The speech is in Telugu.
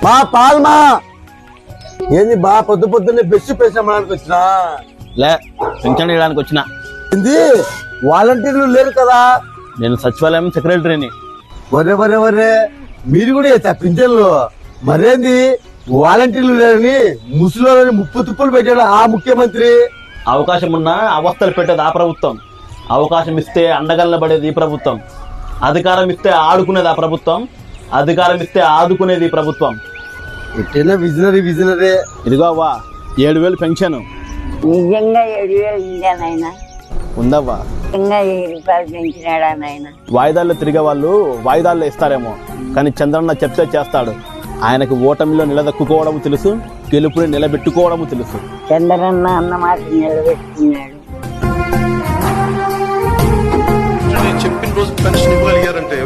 మా పాల్మా ఏంది బా పొద్దున్నే బెస్ట్ పేసామడానికి వచ్చినా లే పింఛన్ ఇవ్వడానికి వచ్చిన. ఏంది వాలంటీర్లు లేరు కదా? నేను సచివాలయం సెక్రటరీని. ఒరే ఒరే ఒరే మీరు కూడా చేస్తా పింఛన్లు? మరేంది వాలంటీర్లు లేరని ముసలిని ముప్పు తుప్పులు పెట్టాడు ఆ ముఖ్యమంత్రి. అవకాశం ఉన్నా అవస్థలు పెట్టేది ఆ ప్రభుత్వం, అవకాశం ఇస్తే అండగల్ల పడేది ఈ ప్రభుత్వం, అధికారం ఇస్తే ఆడుకునేది ఆ ప్రభుత్వం, అధికారం ఇస్తే ఆదుకునేది ఈ ప్రభుత్వం. ఎట్టైనా విజనరీ. ఇదిగో అవ్వా 7,000 పెన్షన్ నిజంగా 7,000 ఉందా నాయన? ఉందవ్వా. నిజంగా 1000 రూపాయలు పెంచినాడా నాయన? వాయిదాల్లో తిరిగే వాళ్ళు వాయిదాల్లో ఇస్తారేమో, కానీ చంద్రన్న చెప్తే చేస్తాడు. ఆయనకు ఓటమిలో నిలదొక్కుకోవడం తెలుసు, గెలుపుని నిలబెట్టుకోవడం తెలుసు. చంద్రన్న అన్న మాట నిలబెట్టుకున్నాడు. చెప్పిన రోజు పెన్షన్ ఇవ్వగలిగారంటే